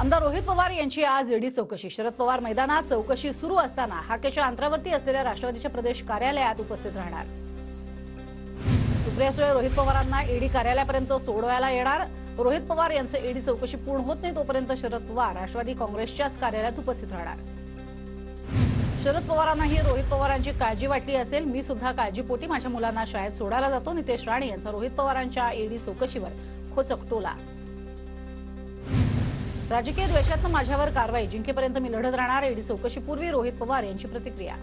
आमदार रोहित पवार यांची आज ईडी चौकशी. शरद पवार मैदानात चौकशी सुरू असताना हाकेच्या अंतरावरती असलेल्या राष्ट्रवादीच्या प्रदेश कार्यालयात उपस्थित राहणार. सुप्रिया सुळे रोहित पवारांना ईडी कार्यालयापर्यंत सोडवायला येणार. रोहित पवार यांचं ईडी चौकशी पूर्ण होत नाही तोपर्यंत शरद पवार राष्ट्रवादी काँग्रेसच्याच कार्यालयात उपस्थित राहणार. शरद पवारांनाही रोहित पवारांची काळजी वाटली असेल. मी सुद्धा काळजीपोटी माझ्या मुलांना शाळेत सोडायला जातो. नितेश राणे यांचा रोहित पवारांच्या ईडी चौकशीवर खोचक टोला. राजकीय द्वेषातून माझ्यावर कारवाई जिंकेपर्यंत मी लढत राहणार. ईडी चौकशीपूर्वी रोहित पवार यांची प्रतिक्रिया.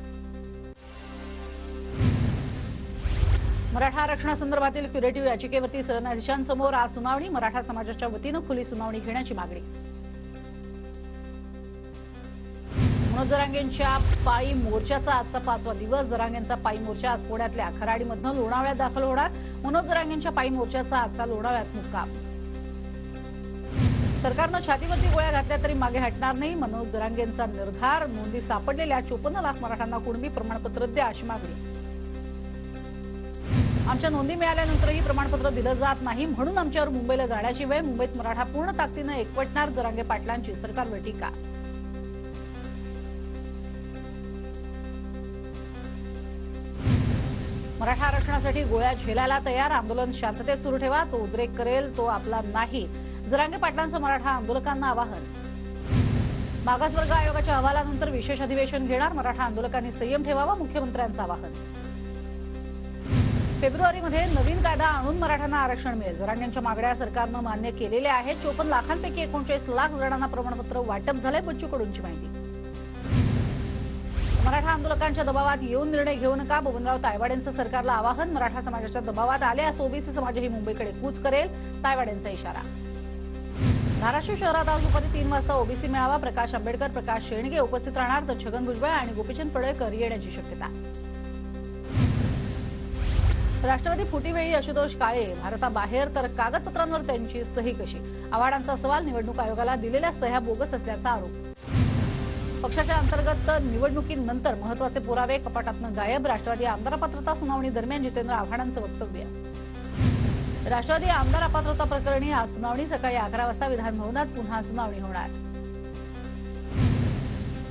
मराठा आरक्षणासंदर्भातील क्युरेटिव्ह याचिकेवरती सरन्यायाधीशांसमोर आज सुनावणी. मराठा समाजाच्या वतीनं खुली सुनावणी घेण्याची मागणी. मनोज जरांगेंच्या पायी मोर्चाचा आजचा 5वा दिवस. जरांगेंचा पायी मोर्चा आज पुण्यातल्या खराडीमधून लोणावळ्यात दाखल होणार. मनोज जरांगेंच्या पायी मोर्चाचा आजचा लोणावळ्यात मुक्काम. सरकारनं छातीवरती गोळ्या घातल्या तरी मागे हटणार नाही. मनोज जरांगेंचा निर्धार. नोंदी सापडलेल्या 54 लाख मराठांना कुणबी प्रमाणपत्र द्या अशी मागणी. आमच्या नोंदी मिळाल्यानंतरही प्रमाणपत्र दिलं जात नाही म्हणून आमच्यावर मुंबईला जाण्याची वेळ. मुंबईत मराठा पूर्ण ताकदीनं एकवटणार. जरांगे पाटलांची सरकारवर टीका. मराठा आरक्षणासाठी गोळ्या झेलायला तयार. आंदोलन शांततेत सुरू ठेवा. तो उद्रेक करेल तो आपला नाही. जरांगे पाटलांचं मराठा आंदोलकांना आवाहन. मागासवर्ग आयोगाच्या अहवालानंतर विशेष अधिवेशन घेणार. मराठा आंदोलकांनी संयम ठेवावा मुख्यमंत्र्यांचं आवाहन. फेब्रुवारीमध्ये नवीन कायदा आणून मराठ्यांना आरक्षण मिळेल. जरांगेंच्या मागण्या सरकारनं मान्य केलेल्या आहेत. 54 लाखांपैकी 39 लाख जणांना प्रमाणपत्र वाटप झालंय. बच्चू कडूंची माहिती. मराठा आंदोलकांच्या दबावात येऊन निर्णय घेऊ नका. बबनराव तायवाडेंचं सरकारला आवाहन. मराठा समाजाच्या दबावात आल्यास ओबीसी समाजही मुंबईकडे कूच करेल. तायवाडेंचा इशारा. धाराशिव शहरात आज दुपारी 3 वाजता ओबीसी मेळावा. प्रकाश आंबेडकर प्रकाश शेंडगे उपस्थित राहणार तर छगन भुजबळ आणि गोपीचंद पडळकर येण्याची शक्यता. राष्ट्रवादी फुटीवेळी आशुतोष काळे भारताबाहेर तर कागदपत्रांवर त्यांची सही कशी. आव्हाडांचा सवाल. निवडणूक आयोगाला दिलेल्या सह्या बोगस असल्याचा आरोप. पक्षाच्या अंतर्गत निवडणुकीनंतर महत्वाचे पुरावे कपाटातून गायब. राष्ट्रवादी आमदार अपात्रता सुनावणी दरम्यान जितेंद्र आव्हाडांचं वक्तव्य. राष्ट्रवादी आमदार अपात्रता प्रकरणी आज सुनावणी. सकाळी 11 वाजता विधानभवनात पुन्हा सुनावणी होणार.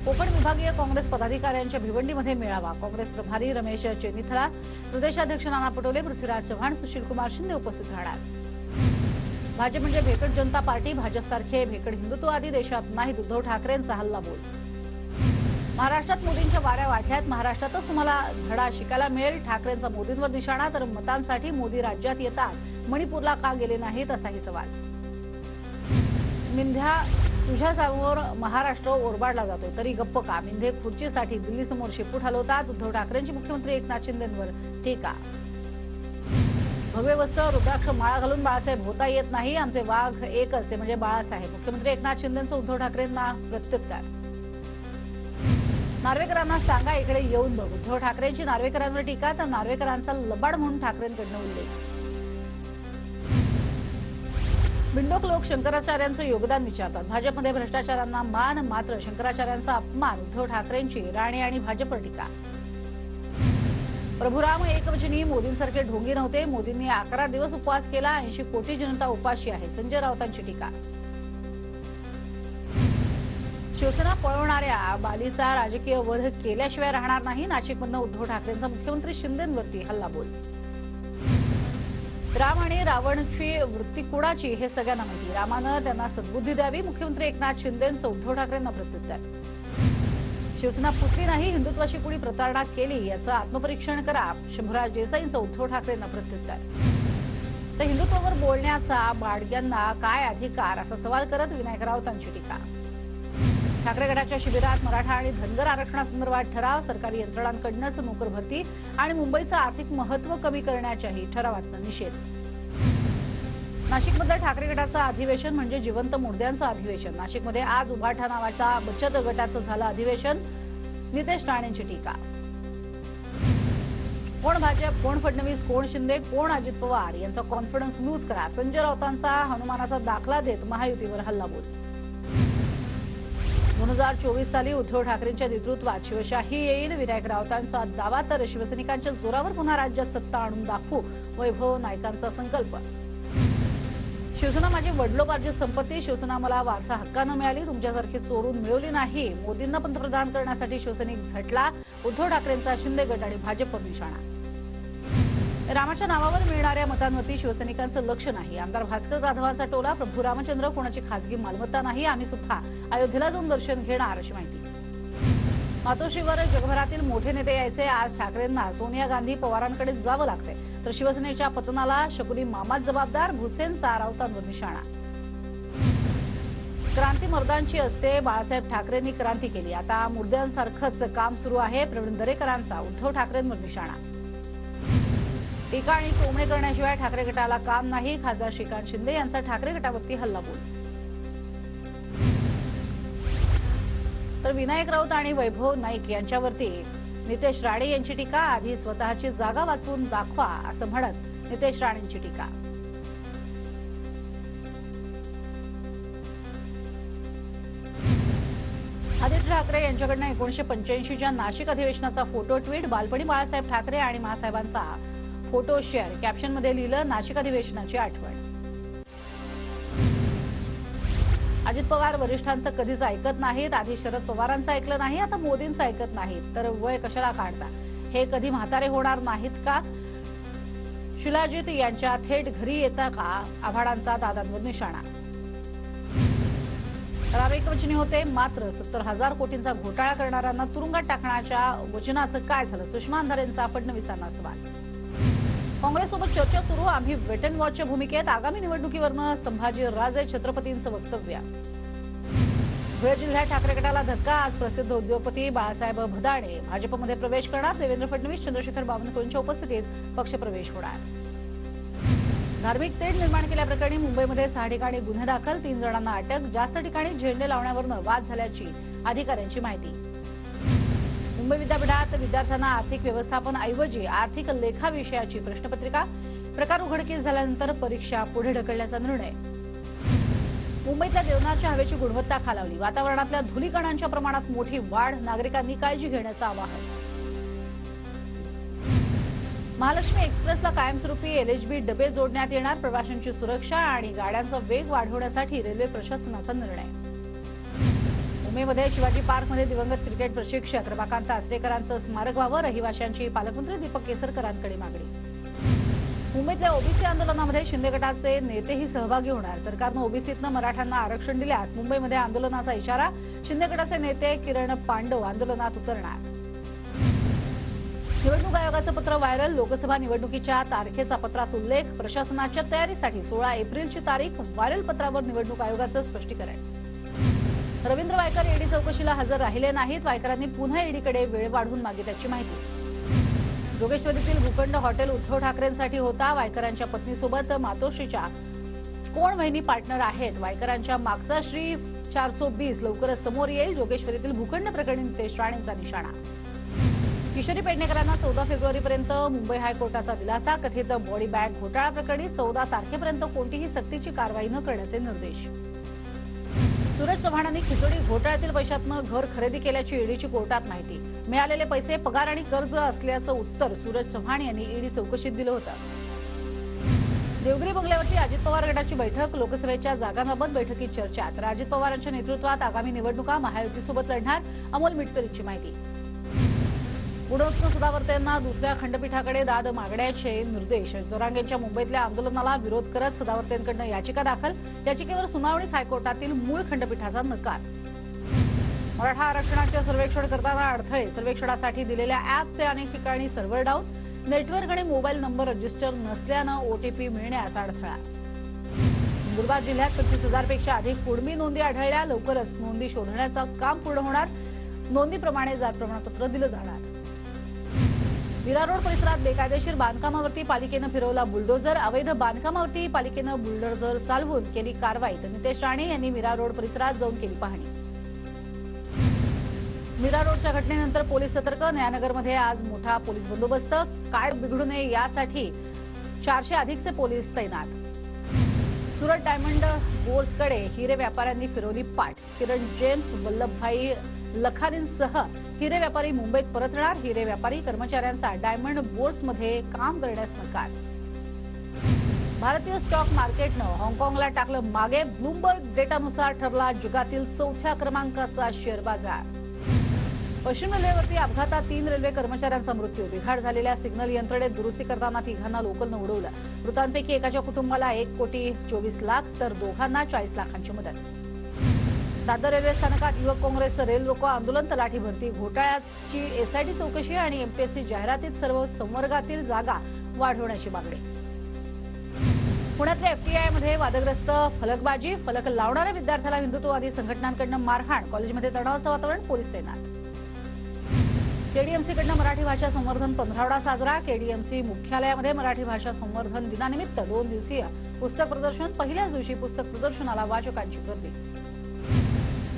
कोकण विभागीय काँग्रेस पदाधिकाऱ्यांच्या भिवंडीमध्ये मेळावा. काँग्रेस प्रभारी रमेश चेनिथळा, प्रदेशाध्यक्ष नाना पटोले, पृथ्वीराज चव्हाण, सुशीलकुमार शिंदे उपस्थित राहणार. भाजप म्हणजे भेकड जनता पार्टी. भाजपसारखे भेकड हिंदुत्ववादी देशात नाहीत. उद्धव ठाकरेंचा हल्लाबोल. महाराष्ट्रात मोदींच्या वाऱ्या वाढल्यात. महाराष्ट्रातच तुम्हाला धडा शिकायला मिळेल. ठाकरेंचा मोदींवर निशाणा. तर मतांसाठी मोदी राज्यात येतात मणिपूरला का गेले नाहीत असाही सवाल. मिंध्या तुझ्यासमोर महाराष्ट्र ओरबाडला जातोय तरी गप्प का. मिंधे खुर्चीसाठी दिल्लीसमोर शेपूट हलवतात. उद्धव ठाकरेंची मुख्यमंत्री एकनाथ शिंदेंवर टीका. भगवे वस्त्र रुद्राक्ष माळा घालून बाळासाहेब होता येत नाही. आमचे वाघ एक असते म्हणजे बाळासाहेब. मुख्यमंत्री एकनाथ शिंदेंचं उद्धव ठाकरेंना प्रत्युत्तर. नार्वेकरांना सांगा इकडे येऊन बघ. उद्धव ठाकरेंची नार्वेकरांवर टीका तर नार्वेकरांचा लबाड म्हणून ठाकरेंकडनं उल्लेख. बिंडोक लोक शंकराचार्यांचं योगदान विचारतात. भाजपमध्ये भ्रष्टाचारांना मान मात्र शंकराचार्यांचा अपमान. उद्धव ठाकरेंची राणे आणि भाजपवर टीका. प्रभुराम एकवचनी. मोदींसारखे ढोंगी नव्हते. मोदींनी 11 दिवस उपवास केला. 80 कोटी जनता उपाशी आहे. संजय राऊतांची टीका. शिवसेना पळवणाऱ्या बालीचा राजकीय वध केल्याशिवाय राहणार नाही. नाशिकमधनं उद्धव ठाकरेंचा मुख्यमंत्री शिंदेंवरती हल्लाबोल. राम आणि रावणची वृत्ती कुणाची हे सगळ्यांना माहिती. रामानं त्यांना सद्बुद्धी द्यावी. मुख्यमंत्री एकनाथ शिंदेंचं उद्धव ठाकरेंना प्रत्युत्तर. शिवसेना फुटली नाही. हिंदुत्वाशी कुणी प्रतारणा केली याचं आत्मपरीक्षण करा. शंभूराज देसाईंचं उद्धव ठाकरेंना प्रत्युत्तर. तर हिंदुत्वावर बोलण्याचा बाळग्यांना काय अधिकार असा सवाल करत विनायक राऊतांची टीका. ठाकरे गटाच्या शिबिरात मराठा आणि धनगर आरक्षणासंदर्भात ठराव. सरकारी यंत्रणांकडूनच नोकर भरती आणि मुंबईचं आर्थिक महत्त्व कमी करण्याच्याही ठरावातनं निषेध. नाशिकमधलं ठाकरे गटाचं अधिवेशन म्हणजे जिवंत मुर्द्यांचं अधिवेशन. नाशिकमध्ये आज उभाठा नावाच्या बचत गटाचं झालं अधिवेशन. नितेश राणेंची टीका. कोण भाजप, कोण फडणवीस, कोण शिंदे, कोण अजित पवार यांचा कॉन्फिडन्स लूज करा. संजय राऊतांचा हनुमानाचा दाखला देत महायुतीवर हल्लाबोल. 2024 साली उद्धव ठाकरेंच्या नेतृत्वात शिवशाही येईल. विनायक राऊतांचा दावा. तर शिवसैनिकांच्या जोरावर पुन्हा राज्यात सत्ता आणून दाखवू. वैभव नाईकांचा संकल्प. शिवसेना माझी वडिलोपार्जित संपत्ती, शिवसेना मला वारसा हक्कानं मिळाली, तुमच्यासारखी चोरून मिळवली नाही. मोदींना पंतप्रधान करण्यासाठी शिवसैनिक झटला. उद्धव ठाकरेंचा शिंदे गट आणि भाजपवर निशाणा. रामाच्या नावावर मिळणाऱ्या मतांवरती शिवसैनिकांचं लक्ष नाही. आमदार भास्कर जाधवांचा टोला, प्रभू रामचंद्र कोणाची खासगी मालमत्ता नाही, आम्ही सुद्धा अयोध्येला जाऊन दर्शन घेणार, अशी माहिती. मातोश्रीवर जगभरातील मोठे नेते यायचे, आज ठाकरेंना सोनिया गांधी पवारांकडे जावं लागतंय. तर शिवसेनेच्या पतनाला शकुनी मामाच जबाबदार, भुसेनचा राऊतांवर निशाणा. क्रांती मर्दांची असते, बाळासाहेब ठाकरेंनी क्रांती केली, आता मुर्द्यांसारखंच काम सुरू आहे. प्रवीण दरेकरांचा उद्धव ठाकरेंवर निशाणा. टीका आणि टोमणे करण्याशिवाय ठाकरे गटाला काम नाही, खासदार श्रीकांत शिंदे यांचा ठाकरे गटावरती हल्लाबोल. तर विनायक राऊत आणि वैभव नाईक यांच्यावरती नितेश राणे यांची टीका, आधी स्वतःची जागा वाचवून दाखवा असं म्हणत नितेश राणेंची टीका. आदित्य ठाकरे यांच्याकडनं 1985च्या नाशिक अधिवेशनाचा फोटो ट्विट, बालपणी बाळासाहेब ठाकरे आणि मासाहेबांचा फोटो शेअर, कॅप्शनमध्ये लिहिलं नाशिक अधिवेशनाची आठवण. अजित पवार वरिष्ठांचं कधीच ऐकत नाहीत, आधी शरद पवारांचं ऐकलं नाही, आता मोदींचं ऐकत नाहीत, तर वय कशाला काढता, हे कधी म्हातारे होणार नाहीत का? शिलाजीत यांच्या थेट घरी येता का, आव्हाडांचा दादांवर निशाणा. राम एकवचनी होते, मात्र 70,000 कोटींचा घोटाळा करणाऱ्यांना तुरुंगात टाकण्याच्या वचनाचं काय झालं, सुषमा अंधारेंचा फडणवीसांना सवाल. काँग्रेससोबत चर्चा सुरू, आम्ही वेट अँड वॉचच्या भूमिकेत, आगामी निवडणुकीवरनं संभाजी राजे छत्रपतींचं वक्तव्य. धुळे जिल्ह्यात ठाकरे गटाला धक्का, आज प्रसिद्ध उद्योगपती बाळासाहेब भदाणे भाजपमध्ये प्रवेश करणार, देवेंद्र फडणवीस चंद्रशेखर बावनकुळेंच्या उपस्थितीत पक्षप्रवेश होणार. धार्मिक तेढ निर्माण केल्याप्रकरणी मुंबईमध्ये 6 ठिकाणी गुन्हे दाखल, 3 जणांना अटक, जास्त ठिकाणी झेंडे लावण्यावरनं वाद झाल्याची अधिकाऱ्यांची माहिती. मुंबई विद्यापीठात विद्यार्थ्यांना आर्थिक व्यवस्थापन ऐवजी आर्थिक लेखा विषयाची प्रश्नपत्रिका, प्रकार उघडकीस झाल्यानंतर परीक्षा पुढे ढकलण्याचा निर्णय. मुंबईतल्या देवनारच्या हवेची गुणवत्ता खालावली, वातावरणातल्या धुलीकणांच्या प्रमाणात मोठी वाढ, नागरिकांनी काळजी घेण्याचं आवाहन. महालक्ष्मी एक्सप्रेसला कायमस्वरूपी LHB डबे जोडण्यात येणार, प्रवाशांची सुरक्षा आणि गाड्यांचा वेग वाढवण्यासाठी रेल्वे प्रशासनाचा निर्णय. मुंबईमध्ये शिवाजी पार्कमध्ये दिवंगत क्रिकेट प्रशिक्षक रमाकांत आचरेकरांचं स्मारक व्हावं, रहिवाशांची पालकमंत्री दीपक केसरकरांकडे मागणी. मुंबईतल्या ओबीसी आंदोलनामध्ये शिंदे गटाचे नेतेही सहभागी होणार, सरकारनं ओबीसीतनं मराठ्यांना आरक्षण दिल्यास मुंबईमध्ये आंदोलनाचा इशारा, शिंदे गटाचे नेते किरण पांडव आंदोलनात उतरणार. निवडणूक आयोगाचं पत्र व्हायरल, लोकसभा निवडणुकीच्या तारखेचा पत्रात उल्लेख, प्रशासनाच्या तयारीसाठी 16 एप्रिलची तारीख, व्हायरल पत्रावर निवडणूक आयोगाचं स्पष्टीकरण. रवींद्र वायकर ईडी चौकशीला हजर राहिले नाहीत, वायकरांनी पुन्हा ईडीकडे वेळ वाढवून मागितल्याची माहिती. जोगेश्वरीतील भूखंड हॉटेल उद्धव ठाकरेंसाठी होता, वायकरांच्या पत्नीसोबत मातोश्रीच्या कोण वहिनी पार्टनर आहेत, वायकरांच्या मागचा श्री 420 लवकरच समोर येईल, जोगेश्वरीतील भूखंड प्रकरणी नितेश राणेंचा निशाणा. किशोरी पेडणेकरांना 14 फेब्रुवारीपर्यंत मुंबई हायकोर्टाचा दिलासा, कथित बॉडी बॅग घोटाळा प्रकरणी 14 तारखेपर्यंत कोणतीही सक्तीची कारवाई न करण्याचे निर्देश. सूरज चव्हाणांनी खिचडी घोटाळ्यातील पैशातनं घर खरेदी केल्याची ईडीची कोर्टात माहिती, मिळालेले पैसे पगार आणि कर्ज असल्याचं उत्तर सूरज चव्हाण यांनी ईडी चौकशीत दिलं होतं. देवगिरी बंगल्यावरती अजित पवार गटाची बैठक, लोकसभेच्या जागांबाबत बैठकीत चर्चा, तर अजित पवारांच्या नेतृत्वात आगामी निवडणुका महायुतीसोबत लढणार, अमोल मिटकरींची माहिती. गुणवत्ता सदावर्ते यांना दुसऱ्या खंडपीठाकडे दाद मागण्याचे निर्देश, जरांगेंच्या मुंबईतल्या आंदोलनाला विरोध करत सदावर्तेंकडून याचिका दाखल, याचिकेवर सुनावणीस हायकोर्टातील मूळ खंडपीठाचा नकार. मराठा आरक्षणाचे सर्वेक्षण करताना अडथळे, सर्वेक्षणासाठी दिलेल्या ॲपचे अनेक ठिकाणी सर्व्हर डाऊन, नेटवर्क आणि मोबाईल नंबर रजिस्टर नसल्यानं OTP मिळण्यास अडथळा. नंदुरबार जिल्ह्यात 25,000 पेक्षा अधिक कुणबी नोंदी आढळल्या, लवकरच नोंदी शोधण्याचं काम पूर्ण होणार, नोंदीप्रमाणे जात प्रमाणपत्र दिलं जाणार. विरा रोड परिसरात बेकायदेशीर बांधकामावरती पालिकेनं फिरवला बुलडोझर, अवैध बांधकामावरती पालिकेनं बुलडोझर चालवून केली कारवाई, तर नितेश राणे यांनी विरा रोड परिसरात जाऊन केली पाहणी. विरा रोडच्या घटनेनंतर पोलीस सतर्क, नयानगरमध्ये आज मोठा पोलीस बंदोबस्त, काय बिघडू नये यासाठी 400 अधिकचे पोलीस तैनात. सुरत डायमंड बोर्सकडे हिरे व्यापाऱ्यांनी फिरवली पाठ, किरण जेम्स, वल्लभभाई लखानींसह हिरे व्यापारी मुंबईत परतणार, हिरे व्यापारी कर्मचाऱ्यांचा डायमंड बोर्समध्ये काम करण्यास नकार. भारतीय स्टॉक मार्केटनं हाँगकाँगला टाकलं मागे. ब्लूमबर्ग डेटानुसार ठरला जगातील 4थ्या क्रमांकाचा शेअर बाजार. पश्चिम रेल्वेवरती अपघातात 3 रेल्वे कर्मचाऱ्यांचा मृत्यू. बिघाड झालेल्या सिग्नल यंत्रणेत दुरुस्ती करताना तिघांना लोकलनं उडवलं. मृतांपैकी एकाच्या कुटुंबाला 1,24,00,000 तर दोघांना 40 लाखांची मदत. दादर रेल्वे स्थानकात युवक काँग्रेसचं रेल रोको आंदोलन. तलाठी भरती घोटाळ्याची एसआयटी चौकशी आणि एमपीएससी जाहिरातीत सर्व संवर्गातील जागा वाढवण्याची मागणी. पुण्यातल्या एफटीआयमध्ये वादग्रस्त फलकबाजी. फलक लावणाऱ्या विद्यार्थ्याला हिंदुत्ववादी संघटनांकडून मारहाण. कॉलेजमध्ये तणावाचं वातावरण. पोलीस तैनात. केडीएमसीकडनं मराठी भाषा संवर्धन पंधरवडा साजरा. केडीएमसी मुख्यालयामध्ये मराठी भाषा संवर्धन दिनानिमित्त 2 दिवसीय पुस्तक प्रदर्शन. पहिल्याच दिवशी पुस्तक प्रदर्शनाला वाचकांची गर्दी.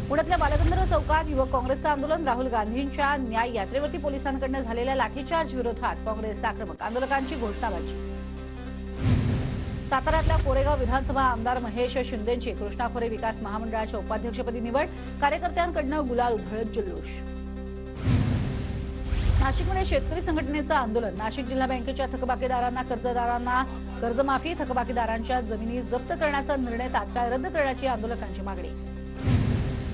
पुण्यातल्या बालगंधर्व चौकात युवक काँग्रेसचं आंदोलन. राहुल गांधींच्या न्याय यात्रेवरती पोलिसांकडून झालेल्या लाठीचार्ज विरोधात काँग्रेस आक्रमक. आंदोलकांची घोषणाबाजी. साताऱ्यातल्या कोरेगाव विधानसभा आमदार महेश शिंदेंची कृष्णा खोरे विकास महामंडळाच्या उपाध्यक्षपदी निवड. कार्यकर्त्यांकडून गुलाल उधळत जल्लोष. नाशिकमध्ये शेतकरी संघटनेचं आंदोलन. नाशिक जिल्हा बँकेच्या थकबाकीदारांना कर्जमाफी. थकबाकीदारांच्या जमिनी जप्त करण्याचा निर्णय तात्काळ रद्द करण्याची आंदोलकांची मागणी.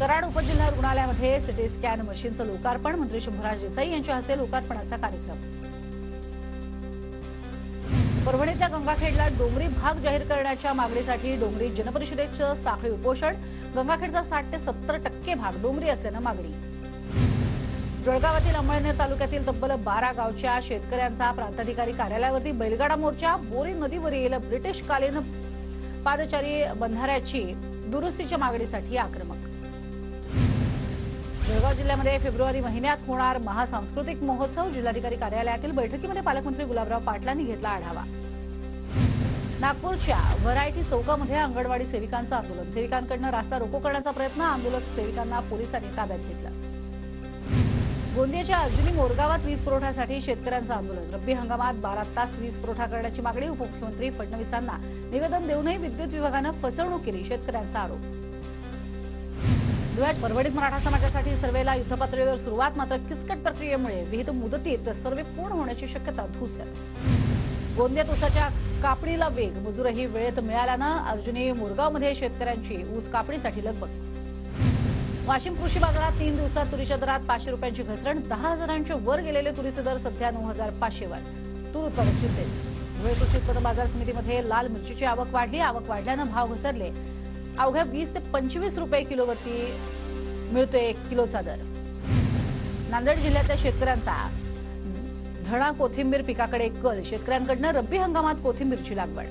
कराड उपजिल्हा रुग्णालयामध्ये सिटी स्कॅन मशीनचं लोकार्पण. मंत्री शंभूराज देसाई यांच्या हस्ते लोकार्पणाचा कार्यक्रम. परभणीतल्या गंगाखेडला डोंगरी भाग जाहीर करण्याच्या मागणीसाठी डोंगरी जनपरिषदेचं साखळी उपोषण. गंगाखेडचा 60 ते 70% भाग डोंगरी असल्यानं मागणी. जळगावातील अंमळनेर तालुक्यातील तब्बल 12 गावच्या शेतकऱ्यांचा प्रांताधिकारी कार्यालयावरती बैलगाडा मोर्चा. बोरी नदीवरील ब्रिटिशकालीन पादचारी बंधाऱ्याची दुरुस्तीच्या मागणीसाठी आक्रमक. जळगाव जिल्ह्यामध्ये फेब्रुवारी महिन्यात होणार महासांस्कृतिक महोत्सव. जिल्हाधिकारी कार्यालयातील बैठकीमध्ये पालकमंत्री गुलाबराव पाटलांनी घेतला आढावा. नागपूरच्या व्हरायटी चौकामध्ये अंगणवाडी सेविकांचं आंदोलन. सेविकांकडून रास्ता रोको करण्याचा प्रयत्न. आंदोलक सेविकांना पोलिसांनी ताब्यात घेतलं. गोंदियाच्या अर्जुनी मोरगावात वीज पुरवठ्यासाठी शेतकऱ्यांचं आंदोलन. रब्बी हंगामात 12 तास वीज पुरवठा करण्याची मागणी. उपमुख्यमंत्री फडणवीसांना निवेदन देऊनही विद्युत विभागानं फसवणूक केली. शेतकऱ्यांचा आरोप. धुळ्यात परभणीत मराठा समाजासाठी सर्व्हेला युद्धपातळीवर सुरुवात. मात्र किचकट प्रक्रियेमुळे विहित मुदतीत सर्व्हे पूर्ण होण्याची शक्यता धूसर. गोंदियात ऊसाच्या कापणीला वेग. मजूरही वेळेत मिळाल्यानं अर्जुनी मोरगावमध्ये शेतकऱ्यांची ऊस कापणीसाठी लगबग. वाशिम कृषी बाजारात 3 दिवसात तुरीच्या दरात 500 रुपयांची घसरण. 10,000च्या वर गेलेले तुरीचे दर सध्या 9,500 वर. तूर उत्पादक चिंतेत. धुळे कृषी उत्पन्न बाजार समितीमध्ये लाल मिरचीची आवक वाढली. आवक वाढल्यानं भाव घसरले. अवघ्या 20 ते 25 रुपये किलोवरती मिळतोय किलोचा दर. नांदेड जिल्ह्यातल्या शेतकऱ्यांचा धणा कोथिंबीर पिकाकडे कल. शेतकऱ्यांकडून रब्बी हंगामात कोथिंबीरची लागवड.